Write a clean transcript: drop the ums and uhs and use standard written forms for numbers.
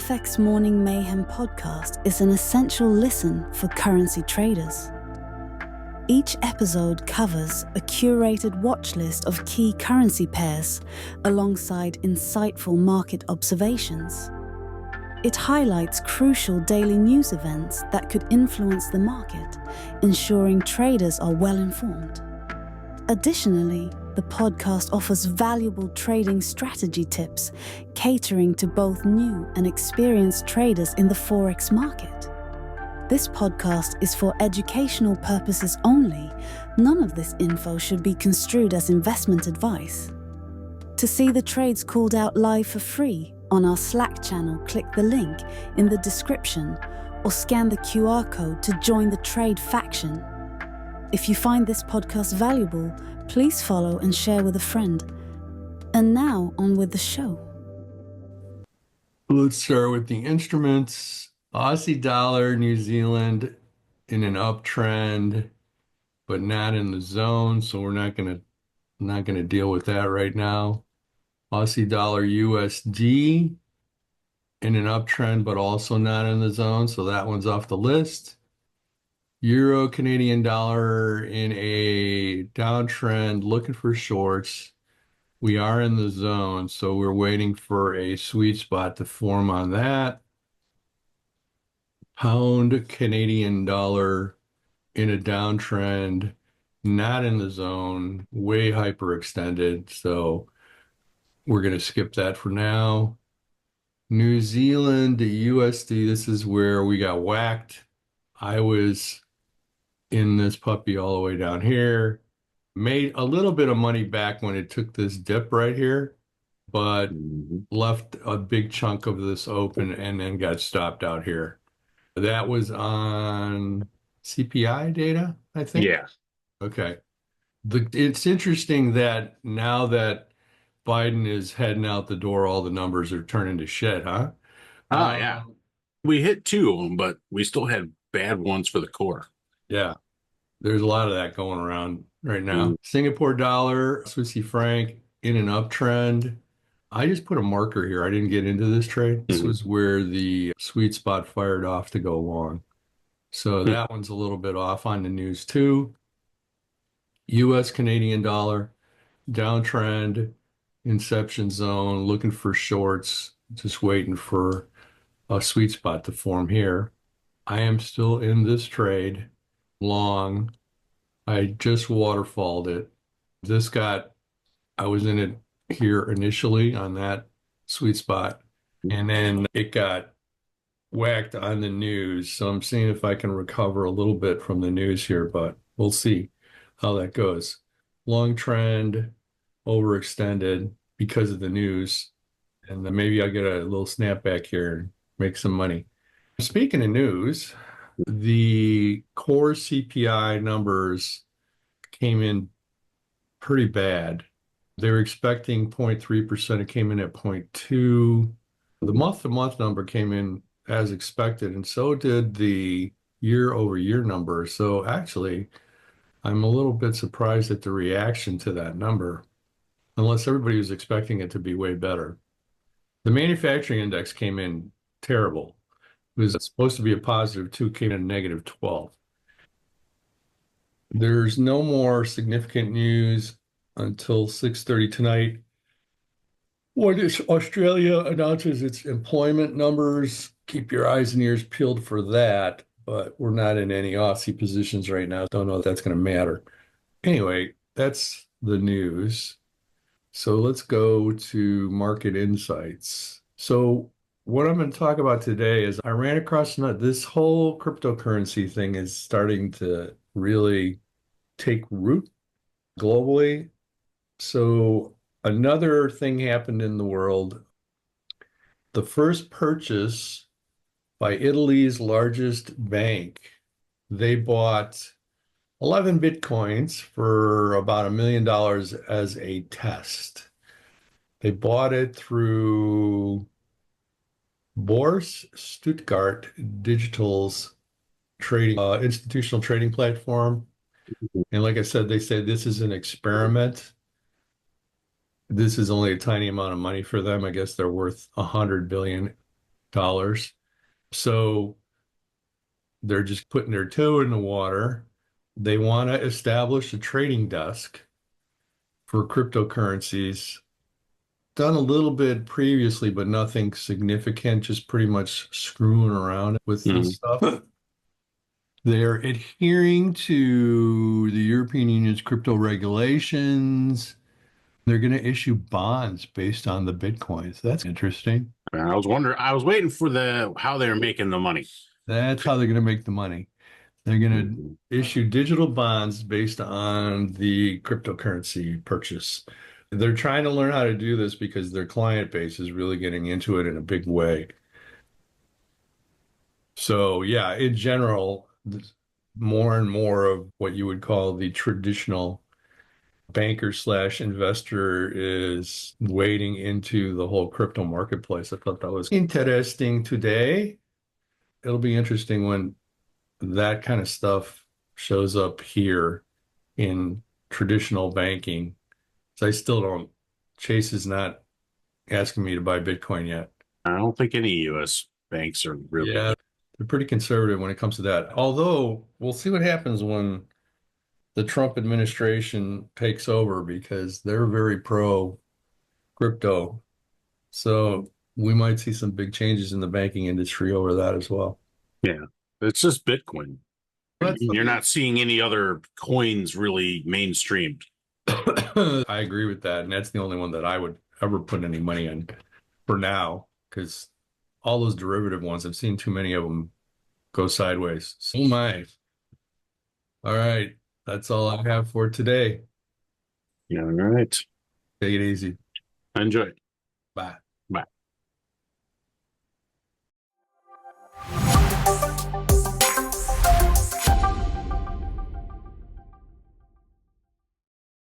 FX Morning Mayhem podcast is an essential listen for currency traders. Each episode covers a curated watch list of key currency pairs alongside insightful market observations. It highlights crucial daily news events that could influence the market, ensuring traders are well informed. Additionally, the podcast offers valuable trading strategy tips, catering to both new and experienced traders in the Forex market. This podcast is for educational purposes only. None of this info should be construed as investment advice. To see the trades called out live for free on our Slack channel, click the link in the description or scan the QR code to join the trade faction. If you find this podcast valuable, please follow and share with a friend. And now, on with the show. Let's start with the instruments. Aussie dollar, New Zealand in an uptrend, but not in the zone, so we're not gonna deal with that right now. Aussie dollar, USD in an uptrend, but also not in the zone, so that one's off the list. Euro, Canadian dollar in a downtrend, looking for shorts. We are in the zone, so we're waiting for a sweet spot to form on that. Pound, Canadian dollar in a downtrend, not in the zone, way hyperextended, so we're going to skip that for now. New Zealand to USD, this is where we got whacked. I was in this puppy all the way down here, made a little bit of money back when it took this dip right here, but left a big chunk of this open and then got stopped out here. That was on CPI data, I think. Yeah. Okay. It's interesting that now that Biden is heading out the door, all the numbers are turning to shit, huh? Yeah. We hit two of them, but we still had bad ones for the core. Yeah. There's a lot of that going around right now. Singapore dollar, Swissy franc in an uptrend. I just put a marker here. I didn't get into this trade. This was where the sweet spot fired off to go long. So that one's a little bit off on the news too. US Canadian dollar, downtrend, inception zone, looking for shorts, just waiting for a sweet spot to form here. I am still in this trade long. I just waterfalled it. I was in it here initially on that sweet spot, and then it got whacked on the news. So I'm seeing if I can recover a little bit from the news here, but we'll see how that goes. Long trend, overextended because of the news, and then maybe I'll get a little snapback here and make some money. Speaking of news, the core CPI numbers came in pretty bad. They were expecting 0.3%. It came in at 0.2. The month-to-month number came in as expected, and so did the year-over-year number. So actually, I'm a little bit surprised at the reaction to that number, unless everybody was expecting it to be way better. The manufacturing index came in terrible. It was supposed to be a positive 2, came in negative 12. There's no more significant news until 6:30 tonight, when Australia announces its employment numbers. Keep your eyes and ears peeled for that, but we're not in any Aussie positions right now. Don't know if that's going to matter. Anyway, that's the news. So let's go to market insights. So what I'm going to talk about today is I ran across this whole cryptocurrency thing is starting to really take root globally. So another thing happened in the world. The first purchase by Italy's largest bank, they bought 11 Bitcoins for about $1 million as a test. They bought it through Börse Stuttgart Digital's trading institutional trading platform. And like I said, they said this is an experiment. This is only a tiny amount of money for them. I guess they're worth 100 billion So they're just putting their toe in the water. They want to establish a trading desk for cryptocurrencies. Done a little bit previously, but nothing significant, just pretty much screwing around with this stuff. They're adhering to the European Union's crypto regulations. They're going to issue bonds based on the Bitcoins. That's interesting. I was waiting for how they're making the money. That's how they're going to make the money. They're going to issue digital bonds based on the cryptocurrency purchase. They're trying to learn how to do this because their client base is really getting into it in a big way. So, yeah, in general, more and more of what you would call the traditional banker / investor is wading into the whole crypto marketplace. I thought that was interesting today. It'll be interesting when that kind of stuff shows up here in traditional banking. So I still don't, Chase is not asking me to buy Bitcoin yet. I don't think any U.S. banks are really. Yeah, they're pretty conservative when it comes to that. Although we'll see what happens when the Trump administration takes over, because they're very pro crypto. So we might see some big changes in the banking industry over that as well. Yeah, it's just Bitcoin. You're not seeing any other coins really mainstreamed. I agree with that. And that's the only one that I would ever put any money in for now, because all those derivative ones, I've seen too many of them go sideways. So my. All right. That's all I have for today. Yeah, all right. Take it easy. Enjoy. Bye.